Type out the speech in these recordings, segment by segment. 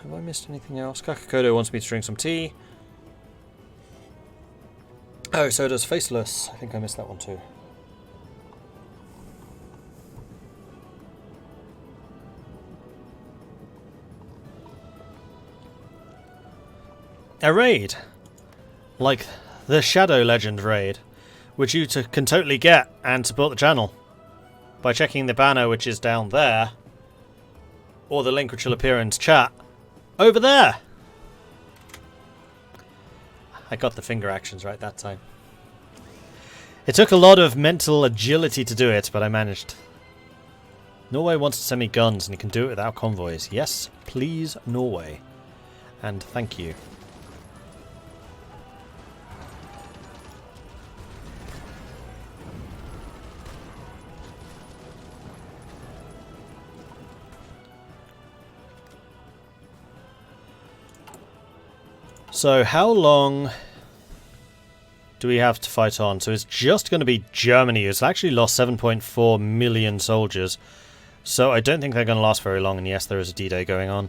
Have I missed anything else? Kakakodo wants me to drink some tea. Oh, so does Faceless. I think I missed that one too. A raid, like the Shadow Legend raid, which you can totally get and support the channel by checking the banner which is down there, or the link which will appear in chat over there. I got the finger actions right that time. It took a lot of mental agility to do it, but I managed. Norway wants to send me guns and you can do it without convoys. Yes, please, Norway. And thank you. So how long do we have to fight on? So it's just going to be Germany, who's actually lost 7.4 million soldiers. So I don't think they're going to last very long, and yes, there is a D-Day going on.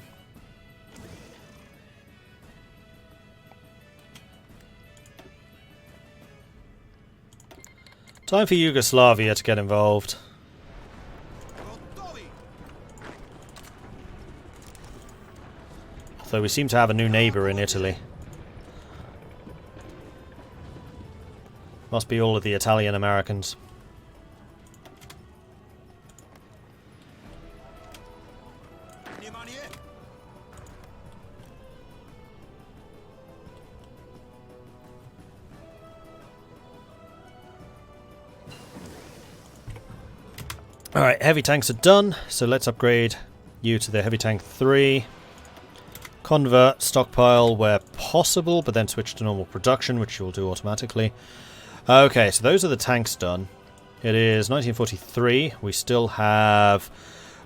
Time for Yugoslavia to get involved. Though we seem to have a new neighbour in Italy. Must be all of the Italian Americans. Alright, heavy tanks are done, so let's upgrade you to the heavy tank 3. Convert, stockpile where possible, but then switch to normal production, which you'll do automatically. Okay, so those are the tanks done. It is 1943. We still have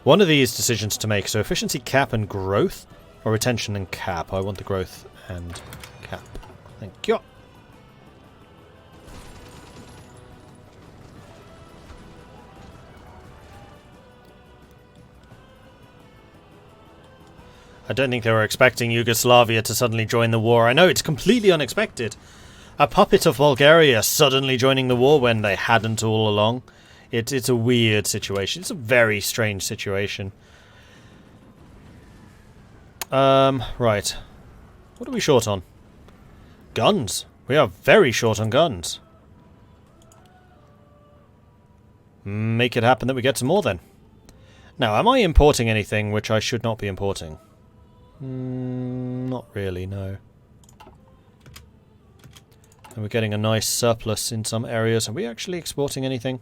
one of these decisions to make. So efficiency cap and growth, or retention and cap. I want the growth and cap. Thank you. I don't think they were expecting Yugoslavia to suddenly join the war. I know, it's completely unexpected. A puppet of Bulgaria suddenly joining the war when they hadn't all along. It's a weird situation. It's a very strange situation. Right. What are we short on? Guns. We are very short on guns. Make it happen that we get some more then. Now, am I importing anything which I should not be importing? Not really, no. And we're getting a nice surplus in some areas. Are we actually exporting anything?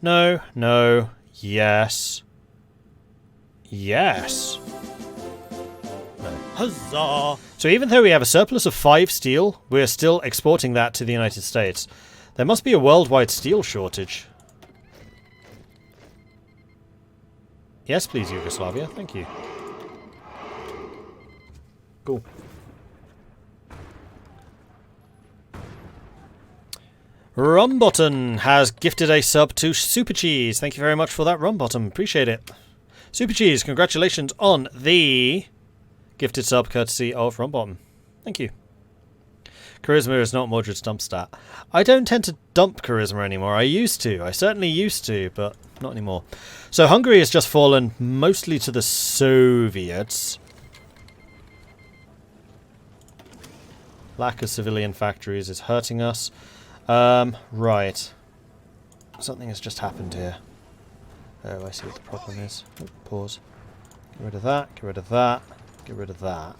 No, no, yes. Yes. No. Huzzah! So even though we have a surplus of 5 steel, we're still exporting that to the United States. There must be a worldwide steel shortage. Yes, please, Yugoslavia. Thank you. Cool. Rumbottom has gifted a sub to Super Cheese. Thank you very much for that, Rumbottom. Appreciate it. Super Cheese, congratulations on the gifted sub courtesy of Rumbottom. Thank you. Charisma is not Mordred's dump stat. I don't tend to dump charisma anymore. I used to. I certainly used to, but not anymore. So Hungary has just fallen mostly to the Soviets. Lack of civilian factories is hurting us. Right. Something has just happened here. Oh, I see what the problem is. Oh, pause. Get rid of that, get rid of that, get rid of that,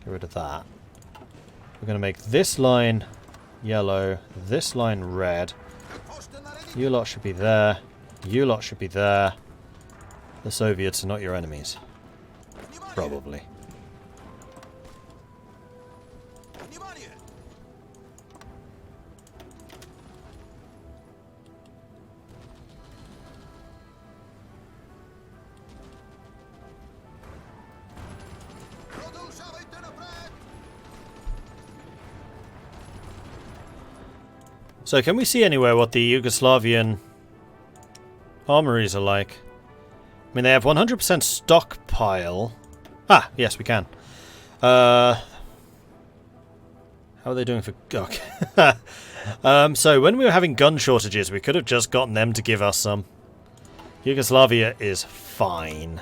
get rid of that. We're going to make this line yellow, this line red. You lot should be there. You lot should be there. The Soviets are not your enemies. Probably. So can we see anywhere what the Yugoslavian armories are like? I mean, they have 100% stockpile. Ah, yes, we can. How are they doing for... Okay. So, when we were having gun shortages, we could have just gotten them to give us some. Yugoslavia is fine.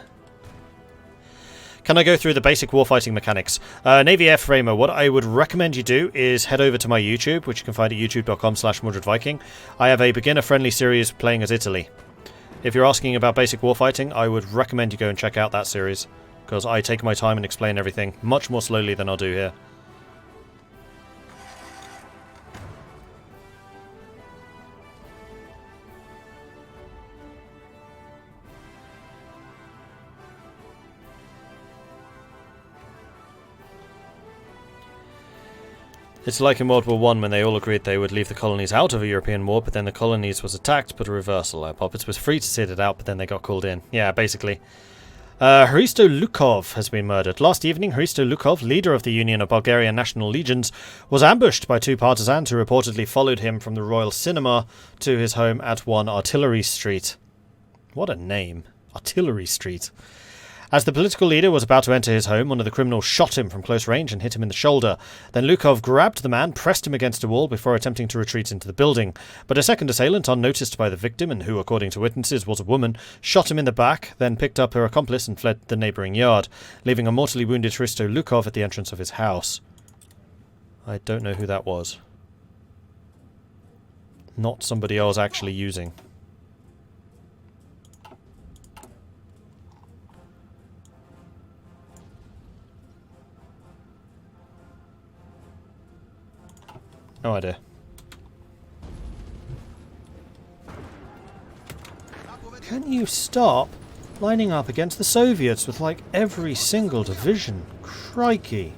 Can I go through the basic warfighting mechanics? Navy Airframer, what I would recommend you do is head over to my YouTube, which you can find at youtube.com/MordredViking. I have a beginner-friendly series playing as Italy. If you're asking about basic warfighting, I would recommend you go and check out that series, because I take my time and explain everything much more slowly than I'll do here. It's like in World War I when they all agreed they would leave the colonies out of a European war, but then the colonies was attacked, but a reversal. Puppets was free to sit it out, but then they got called in. Yeah, basically. Hristo Lukov has been murdered. Last evening, Hristo Lukov, leader of the Union of Bulgarian National Legions, was ambushed by two partisans who reportedly followed him from the Royal Cinema to his home at 1 Artillery Street. What a name. Artillery Street. As the political leader was about to enter his home, one of the criminals shot him from close range and hit him in the shoulder. Then Lukov grabbed the man, pressed him against a wall before attempting to retreat into the building. But a second assailant, unnoticed by the victim, and who, according to witnesses, was a woman, shot him in the back, then picked up her accomplice and fled the neighbouring yard, leaving a mortally wounded Hristo Lukov at the entrance of his house. I don't know who that was. Not somebody I was actually using. No idea. Can you stop lining up against the Soviets with like every single division? Crikey.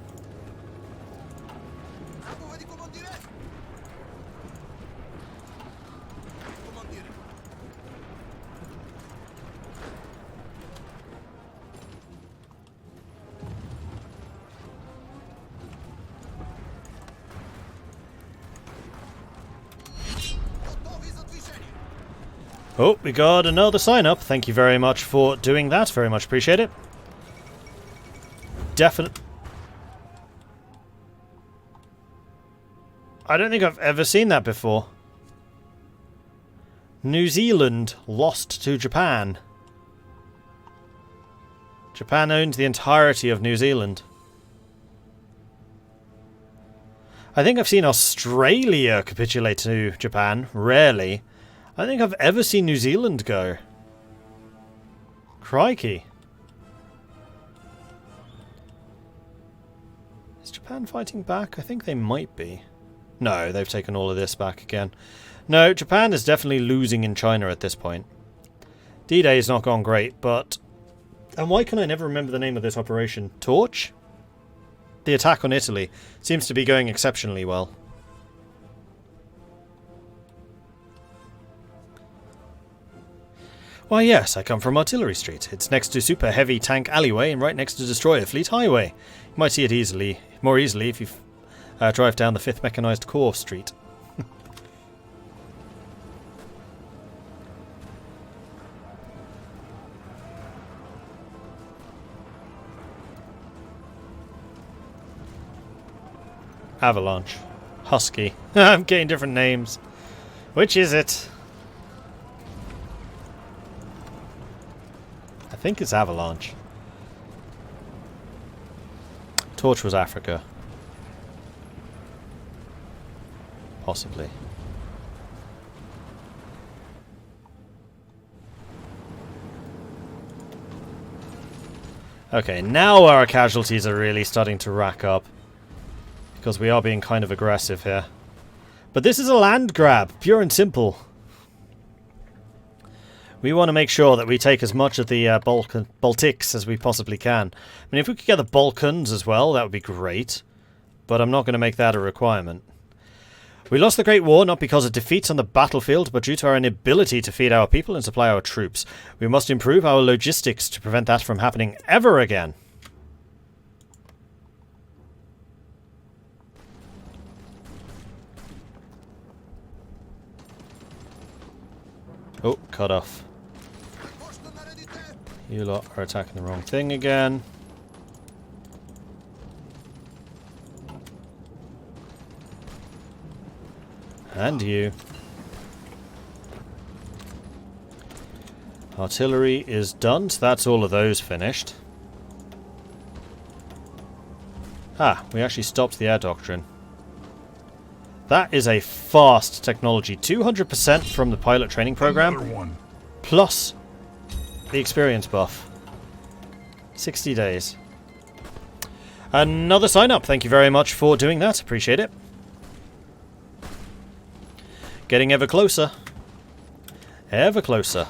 Oh, we got another sign up. Thank you very much for doing that. Very much appreciate it. Definitely. I don't think I've ever seen that before. New Zealand lost to Japan. Japan owned the entirety of New Zealand. I think I've seen Australia capitulate to Japan. Rarely. I think I've ever seen New Zealand go. Crikey. Is Japan fighting back? I think they might be. No, they've taken all of this back again. No, Japan is definitely losing in China at this point. D-Day has not gone great, but... And why can I never remember the name of this operation? Torch? The attack on Italy seems to be going exceptionally well. Why yes, I come from Artillery Street. It's next to Super Heavy Tank Alleyway and right next to Destroyer Fleet Highway. You might see it more easily if you drive down the 5th Mechanized Corps Street. Avalanche. Husky. I'm getting different names. Which is it? I think it's Avalanche. Torch was Africa. Possibly. Okay, now our casualties are really starting to rack up. Because we are being kind of aggressive here. But this is a land grab, pure and simple. We want to make sure that we take as much of the Baltics as we possibly can. I mean, if we could get the Balkans as well, that would be great. But I'm not going to make that a requirement. We lost the Great War not because of defeats on the battlefield, but due to our inability to feed our people and supply our troops. We must improve our logistics to prevent that from happening ever again. Oh, cut off. You lot are attacking the wrong thing again. And you. Artillery is done, so that's all of those finished. Ah, we actually stopped the air doctrine. That is a fast technology. 200% from the pilot training program. Plus the experience buff. 60 days. Another sign up. Thank you very much for doing that. Appreciate it. Getting ever closer. Ever closer.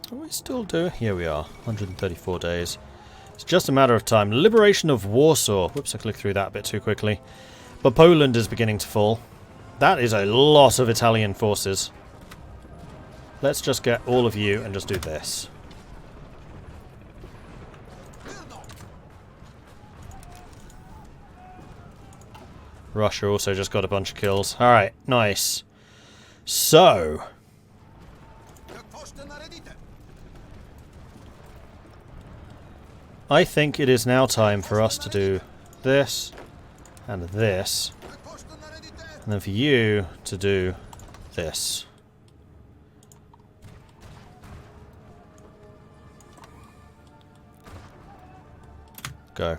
Are we still doing? Here we are. 134 days. It's just a matter of time. Liberation of Warsaw. Whoops, I clicked through that a bit too quickly. But Poland is beginning to fall. That is a lot of Italian forces. Let's just get all of you and just do this. Russia also just got a bunch of kills. Alright, nice. So... I think it is now time for us to do this and this, and then for you to do this. Go.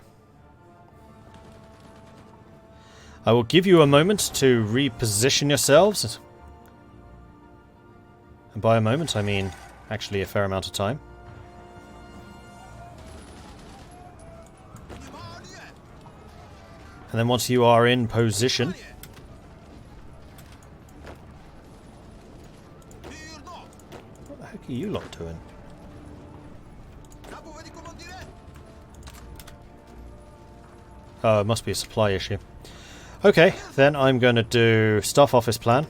I will give you a moment to reposition yourselves. And by a moment I mean actually a fair amount of time. And then once you are in position, what the heck are you lot doing? Oh, it must be a supply issue. Okay, then I'm going to do staff office plan,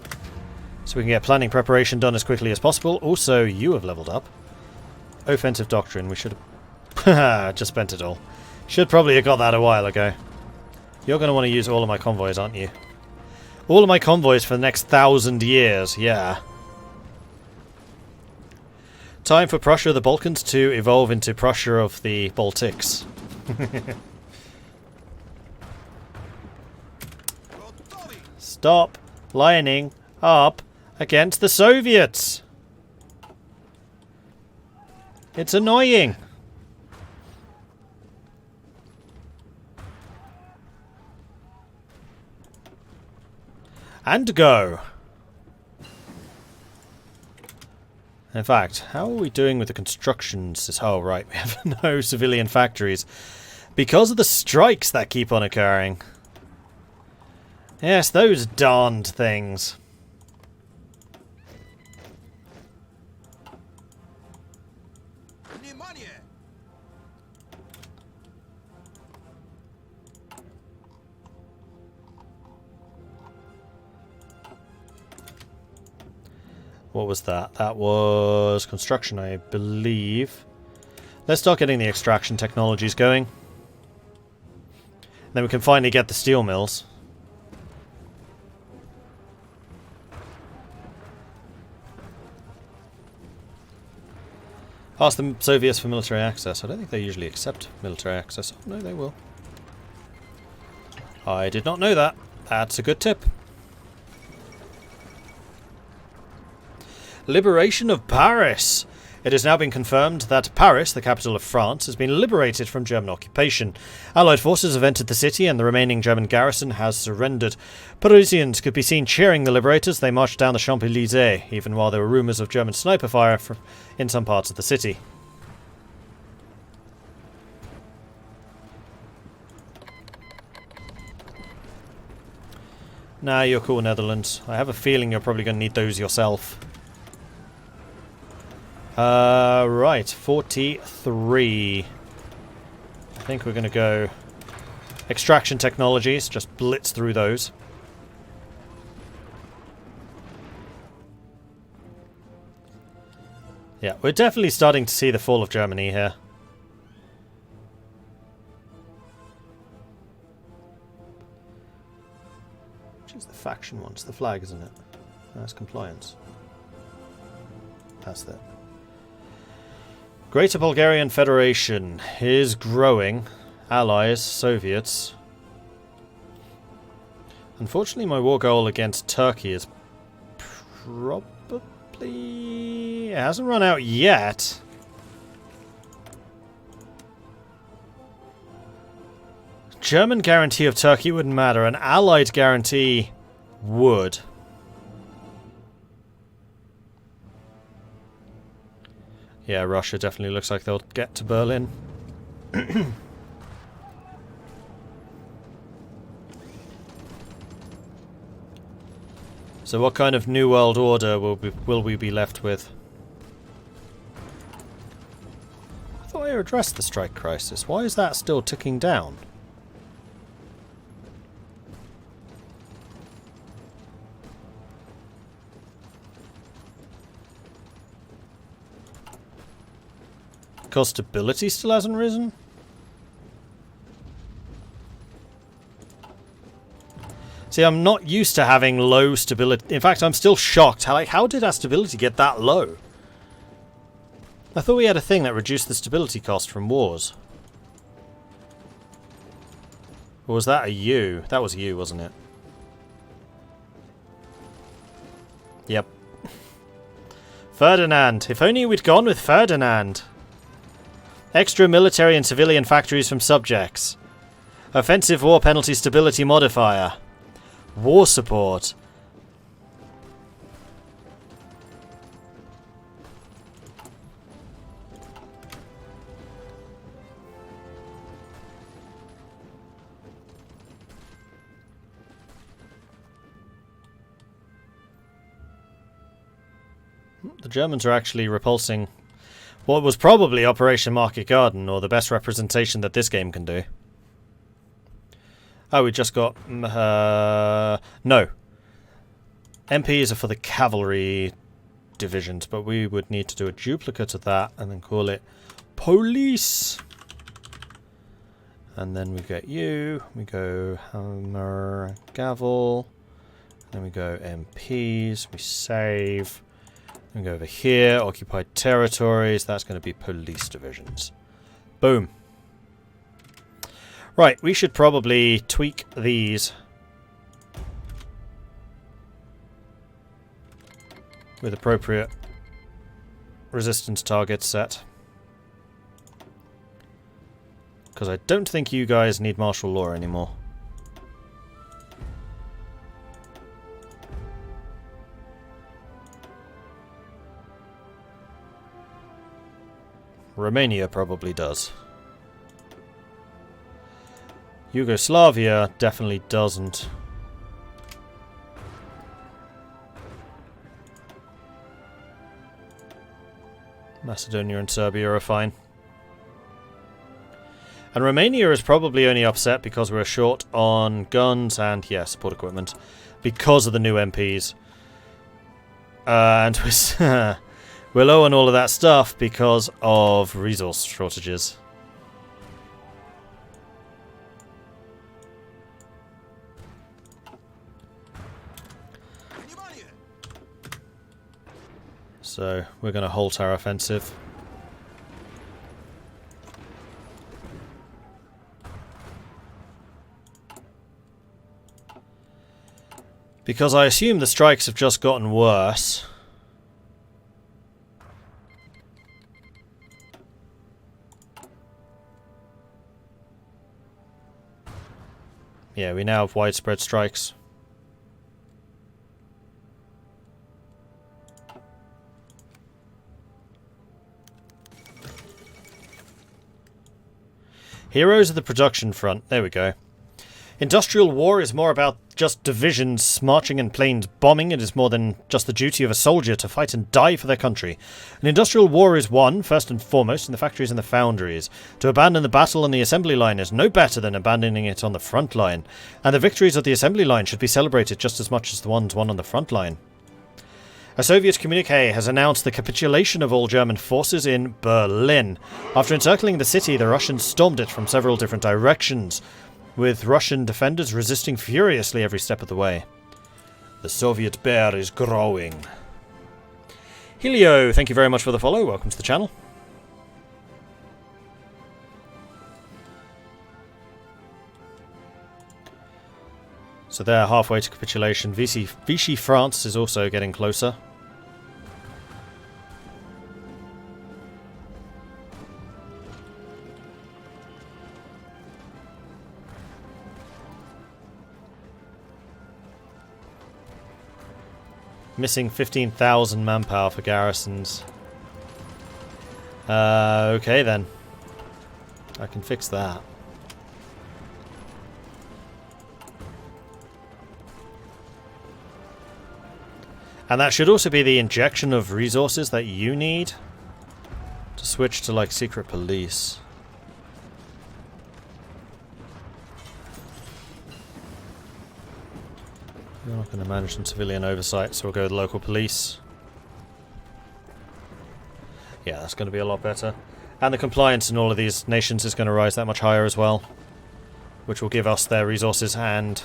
so we can get planning preparation done as quickly as possible. Also, you have leveled up. Offensive doctrine, we should have... just spent it all. Should probably have got that a while ago. You're going to want to use all of my convoys, aren't you? All of my convoys for the next 1,000 years, yeah. Time for Prussia of the Balkans to evolve into Prussia of the Baltics. Stop lining up against the Soviets! It's annoying! And go! In fact, how are we doing with the constructions? Oh, right, we have no civilian factories. Because of the strikes that keep on occurring. Yes, those darned things. What was that? That was construction, I believe. Let's start getting the extraction technologies going. Then we can finally get the steel mills. Ask the Soviets for military access. I don't think they usually accept military access. Oh, no, they will. I did not know that. That's a good tip. Liberation of Paris. It has now been confirmed that Paris, the capital of France, has been liberated from German occupation. Allied forces have entered the city and the remaining German garrison has surrendered. Parisians could be seen cheering the liberators. They marched down the Champs-Élysées, even while there were rumours of German sniper fire in some parts of the city. Nah, you're cool, Netherlands. I have a feeling you're probably going to need those yourself. Right, 43. I think we're going to go extraction technologies, just blitz through those. Yeah, we're definitely starting to see the fall of Germany here. Which is the faction one? It's the flag, isn't it? That's compliance. That's it. Greater Bulgarian Federation is growing. Allies, Soviets. Unfortunately, my war goal against Turkey is probably... It hasn't run out yet. German guarantee of Turkey wouldn't matter. An Allied guarantee would. Yeah, Russia definitely looks like they'll get to Berlin. So what kind of New World Order will we be left with? I thought I addressed the strike crisis. Why is that still ticking down? Because stability still hasn't risen? See, I'm not used to having low stability. In fact, I'm still shocked. How did our stability get that low? I thought we had a thing that reduced the stability cost from wars. Or was that a U? That was a U, wasn't it? Yep. Ferdinand. If only we'd gone with Ferdinand. Extra military and civilian factories from subjects. Offensive war penalty stability modifier. War support. The Germans are actually repulsing what was probably Operation Market Garden, or the best representation that this game can do. Oh, we just got... no. MPs are for the cavalry divisions, but we would need to do a duplicate of that and then call it police. And then we get you. We go hammer, gavel. Then we go MPs. We save. Then we go over here. Occupied territories. That's going to be police divisions. Boom. Right, we should probably tweak these with appropriate resistance targets set. Because I don't think you guys need martial law anymore. Romania probably does. Yugoslavia definitely doesn't. Macedonia and Serbia are fine. And Romania is probably only upset because we're short on guns and, yeah, support equipment. Because of the new MPs. And we're low on all of that stuff because of resource shortages. So we're going to halt our offensive. Because I assume the strikes have just gotten worse. Yeah, we now have widespread strikes. Heroes of the production front. There we go. Industrial war is more about just divisions marching in planes bombing. It is more than just the duty of a soldier to fight and die for their country. An industrial war is won, first and foremost, in the factories and the foundries. To abandon the battle on the assembly line is no better than abandoning it on the front line. And the victories of the assembly line should be celebrated just as much as the ones won on the front line. A Soviet communique has announced the capitulation of all German forces in Berlin. After encircling the city, the Russians stormed it from several different directions, with Russian defenders resisting furiously every step of the way. The Soviet bear is growing. Helio, thank you very much for the follow. Welcome to the channel. So they're halfway to capitulation. Vichy France is also getting closer. Missing 15,000 manpower for garrisons. Okay then. I can fix that. And that should also be the injection of resources that you need to switch to, like, secret police. We're not going to manage some civilian oversight, so we'll go with local police. Yeah, that's going to be a lot better. And the compliance in all of these nations is going to rise that much higher as well, which will give us their resources and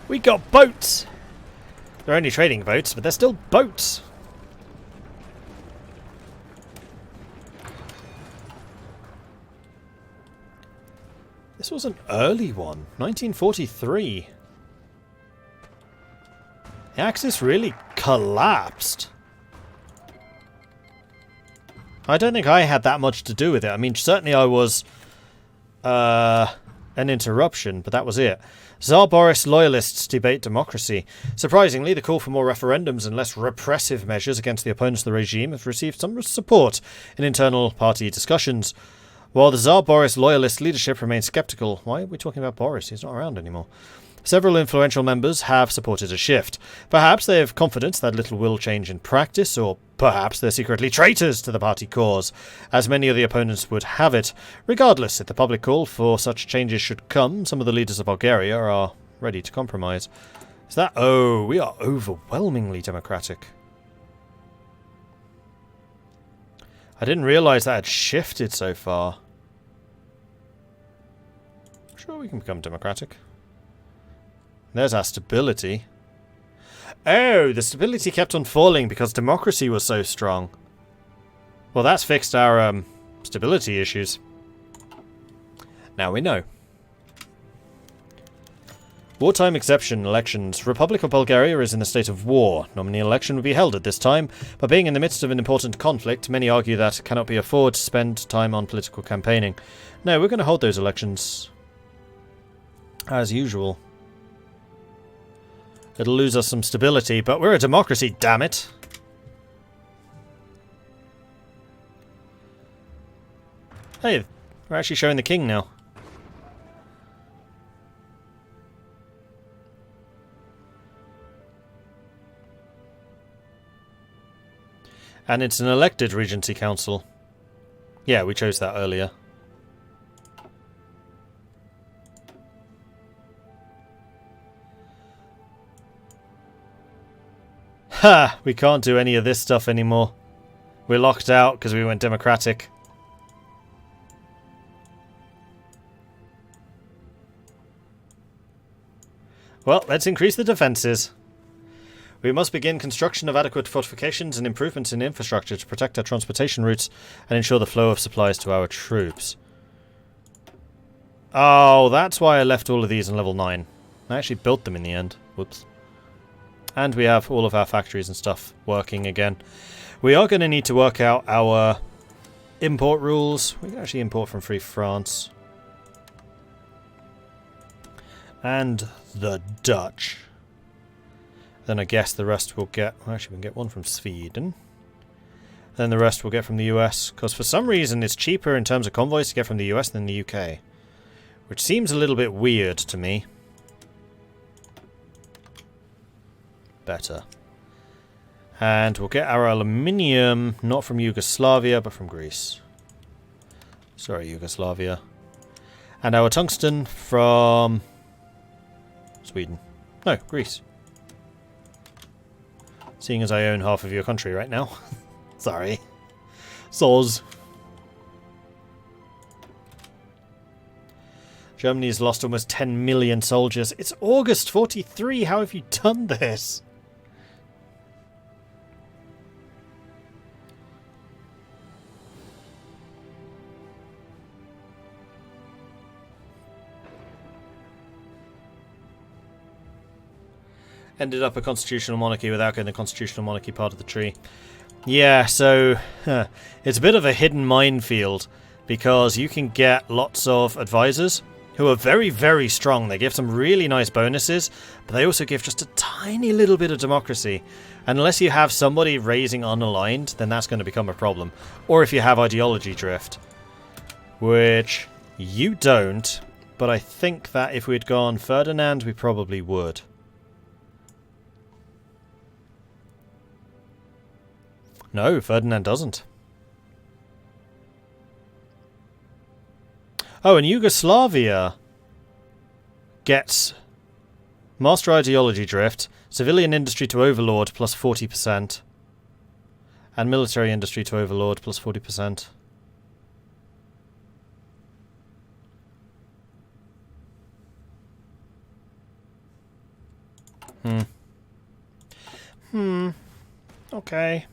we got boats! They're only trading boats, but they're still boats! This was an early one. 1943. The Axis really collapsed. I don't think I had that much to do with it. I mean, certainly I was an interruption, but that was it. Tsar Boris loyalists debate democracy. Surprisingly, the call for more referendums and less repressive measures against the opponents of the regime has received some support in internal party discussions. While the Tsar Boris loyalist leadership remains sceptical. Why are we talking about Boris? He's not around anymore. Several influential members have supported a shift. Perhaps they have confidence that little will change in practice, or perhaps they're secretly traitors to the party cause, as many of the opponents would have it. Regardless, if the public call for such changes should come, some of the leaders of Bulgaria are ready to compromise. Is that... Oh, we are overwhelmingly democratic. I didn't realise that had shifted so far. Sure, we can become democratic. There's our stability. Oh, the stability kept on falling because democracy was so strong. Well, that's fixed our stability issues. Now we know. Wartime exception elections. Republic of Bulgaria is in a state of war. Nominee election will be held at this time, but being in the midst of an important conflict, many argue that it cannot be afforded to spend time on political campaigning. No, we're going to hold those elections as usual. It'll lose us some stability, but we're a democracy, damn it! Hey, we're actually showing the king now. And it's an elected Regency Council. Yeah, we chose that earlier. Ha! We can't do any of this stuff anymore. We're locked out because we went democratic. Well, let's increase the defences. We must begin construction of adequate fortifications and improvements in infrastructure to protect our transportation routes and ensure the flow of supplies to our troops. Oh, that's why I left all of these in level 9. I actually built them in the end. Whoops. And we have all of our factories and stuff working again. We are going to need to work out our import rules. We can actually import from Free France. And the Dutch. Then I guess the rest will get... Well, actually, we can get one from Sweden. Then the rest we'll get from the US. Because for some reason it's cheaper in terms of convoys to get from the US than the UK. Which seems a little bit weird to me. Better. And we'll get our aluminium not from Yugoslavia but from Greece. Sorry, Yugoslavia. And our tungsten from Sweden. No, Greece. Seeing as I own half of your country right now. Sorry. Soz. Germany has lost almost 10 million soldiers. It's August 43. How have you done this? Ended up a constitutional monarchy without getting the constitutional monarchy part of the tree. Yeah, so it's a bit of a hidden minefield because you can get lots of advisors who are very, very strong. They give some really nice bonuses, but they also give just a tiny little bit of democracy. And unless you have somebody raising unaligned, then that's going to become a problem. Or if you have ideology drift, which you don't, but I think that if we'd gone Ferdinand, we probably would. No, Ferdinand doesn't. Oh, and Yugoslavia gets Master Ideology Drift, Civilian Industry to Overlord plus 40%, and Military Industry to Overlord plus 40%. Okay.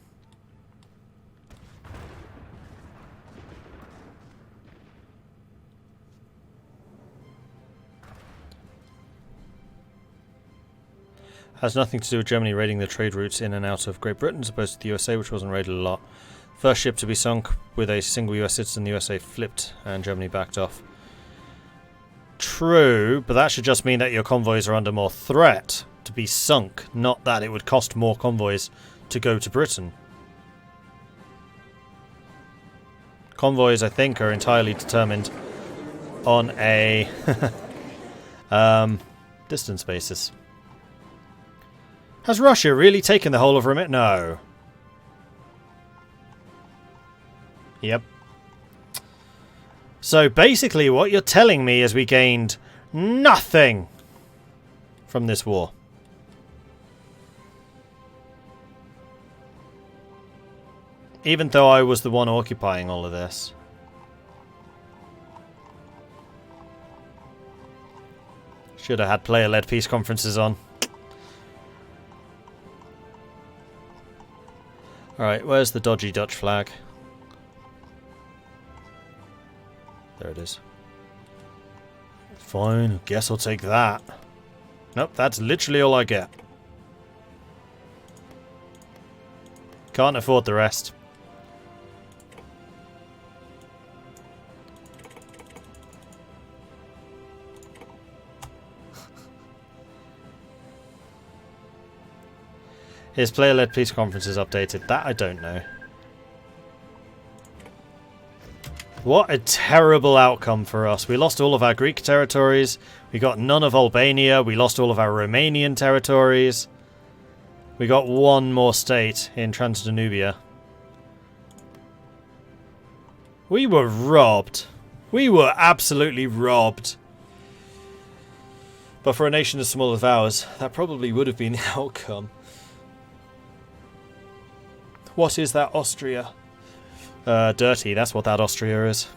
Has nothing to do with Germany raiding the trade routes in and out of Great Britain, as opposed to the USA, which wasn't raided a lot. First ship to be sunk with a single US citizen, the USA flipped and Germany backed off. True, but that should just mean that your convoys are under more threat to be sunk, not that it would cost more convoys to go to Britain. Convoys, I think, are entirely determined on a distance basis. Has Russia really taken the whole of Romania? No. Yep. So basically what you're telling me is we gained nothing from this war. Even though I was the one occupying all of this. Should have had player-led peace conferences on. Alright, where's the dodgy Dutch flag? There it is. Fine, guess I'll take that. Nope, that's literally all I get. Can't afford the rest. His player-led peace conferences updated. That I don't know. What a terrible outcome for us. We lost all of our Greek territories. We got none of Albania. We lost all of our Romanian territories. We got one more state in Transdanubia. We were robbed. We were absolutely robbed. But for a nation as small as ours, that probably would have been the outcome. What is that Austria? Dirty, that's what that Austria is.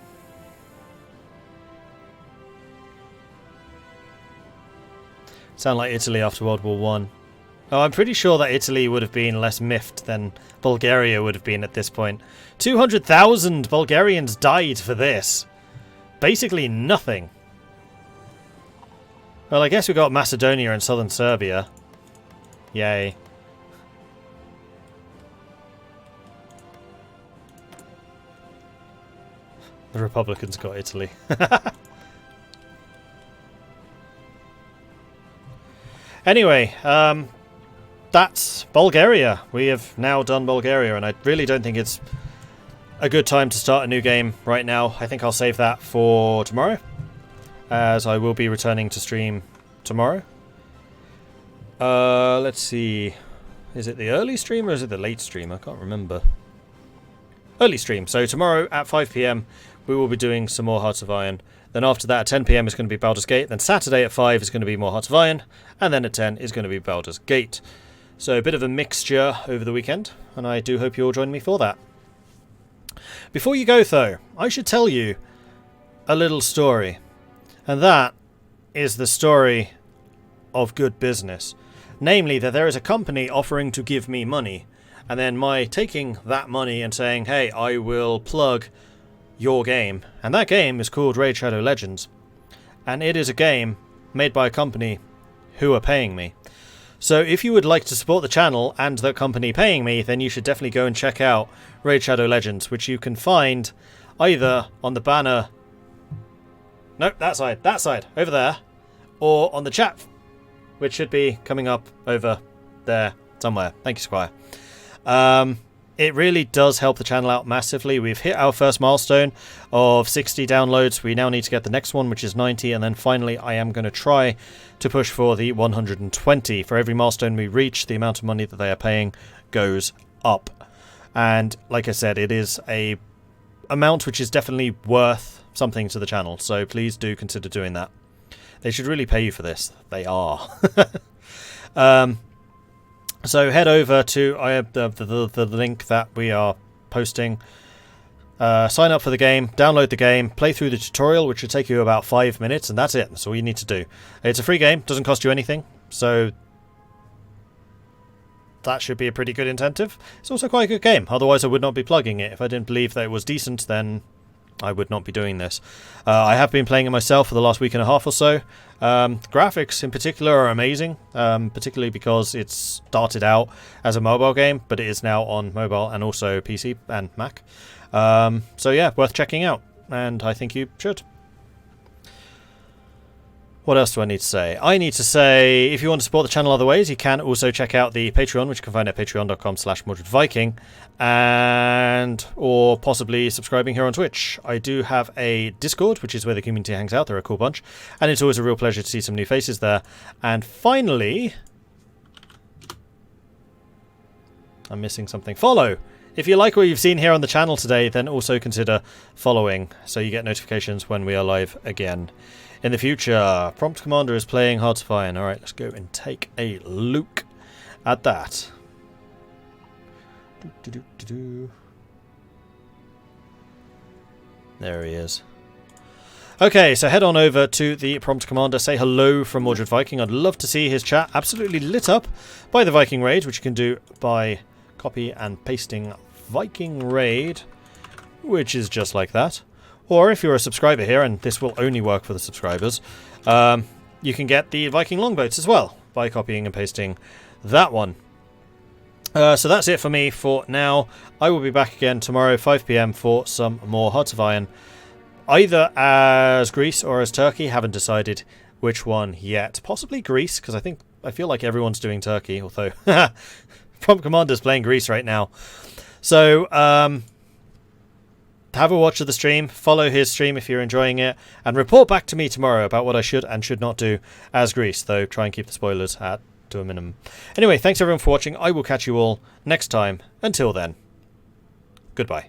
Sound like Italy after World War One. Oh, I'm pretty sure that Italy would have been less miffed than Bulgaria would have been at this point. 200,000 Bulgarians died for this. Basically nothing. Well, I guess we got Macedonia and southern Serbia. Yay. The Republicans got Italy. Anyway, that's Bulgaria. We have now done Bulgaria, and I really don't think it's a good time to start a new game right now. I think I'll save that for tomorrow, as I will be returning to stream tomorrow. Let's see. Is it the early stream or is it the late stream? I can't remember. Early stream. So tomorrow at 5 PM we will be doing some more Hearts of Iron. Then after that at 10 PM is going to be Baldur's Gate. Then Saturday at 5 is going to be more Hearts of Iron. And then at 10 is going to be Baldur's Gate. So a bit of a mixture over the weekend, and I do hope you all join me for that. Before you go though, I should tell you a little story. And that is the story of good business. Namely that there is a company offering to give me money. And then my taking that money and saying, hey, I will plug your game. And that game is called Raid Shadow Legends. And it is a game made by a company who are paying me. So if you would like to support the channel and the company paying me, then you should definitely go and check out Raid Shadow Legends, which you can find either on the banner... Nope, that side, over there. Or on the chat, which should be coming up over there somewhere. Thank you, Squire. It really does help the channel out massively. We've hit our first milestone of 60 downloads. We now need to get the next one, which is 90. And then finally, I am going to try to push for the 120. For every milestone we reach, the amount of money that they are paying goes up. And like I said, it is a amount which is definitely worth something to the channel. So please do consider doing that. They should really pay you for this. They are. So head over to the link that we are posting. Sign up for the game, download the game, play through the tutorial, which should take you about 5 minutes, and that's it. That's all you need to do. It's a free game, doesn't cost you anything, so that should be a pretty good incentive. It's also quite a good game, otherwise I would not be plugging it. If I didn't believe that it was decent, then I would not be doing this. I have been playing it myself for the last week and a half or so. Graphics in particular are amazing, particularly because it started out as a mobile game, but it is now on mobile and also PC and Mac. So yeah, worth checking out, and I think you should. What else do I need to say? I need to say, if you want to support the channel other ways, you can also check out the Patreon, which you can find at patreon.com/MordredViking, and or possibly subscribing here on Twitch. I do have a Discord, which is where the community hangs out. They're a cool bunch, and it's always a real pleasure to see some new faces there. And finally, I'm missing something. Follow! If you like what you've seen here on the channel today, then also consider following, so you get notifications when we are live again in the future. Prompt Commander is playing Hearts of Iron. Alright, let's go and take a look at that. There he is. Okay, so head on over to the Prompt Commander. Say hello from Mordred Viking. I'd love to see his chat absolutely lit up by the Viking Raid, which you can do by copy and pasting Viking Raid, which is just like that. Or if you're a subscriber here, and this will only work for the subscribers, you can get the Viking Longboats as well by copying and pasting that one. So that's it for me for now. I will be back again tomorrow 5 PM for some more Hearts of Iron, either as Greece or as Turkey. Haven't decided which one yet. Possibly Greece, because I feel like everyone's doing Turkey, although Prompt Commander's playing Greece right now. So have a watch of the stream, follow his stream if you're enjoying it, and report back to me tomorrow about what I should and should not do as Greece, though try and keep the spoilers to a minimum. Anyway, thanks everyone for watching. I will catch you all next time. Until then, goodbye.